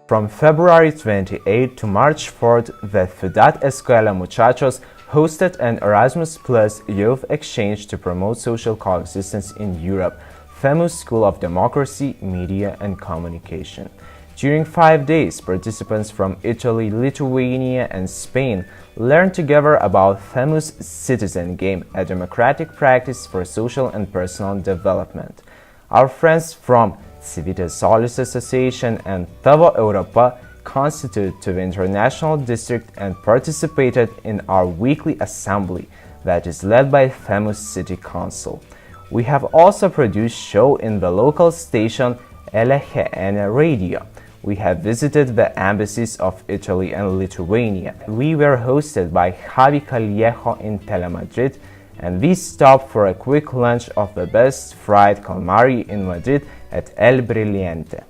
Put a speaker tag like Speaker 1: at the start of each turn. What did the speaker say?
Speaker 1: From February 28 to March 4th, the CiudadEscuela Muchachos hosted an Erasmus Plus Youth Exchange to promote social coexistence in Europe, CEMU School of Democracy, Media and Communication. During 5 days, participants from Italy, Lithuania and Spain learned together about CEMU's Citizen Game, a democratic practice for social and personal development. Our friends from Civitas Solis Association and Tavo Europa constituted to the international district and participated in our weekly assembly that is led by CEMU City Council. We have also produced show in the local station LGN Radio. We have visited the embassies of Italy and Lithuania. We were hosted by Javi Callejo in Telemadrid, and we stopped for a quick lunch of the best fried calamari in Madrid at El Brillante.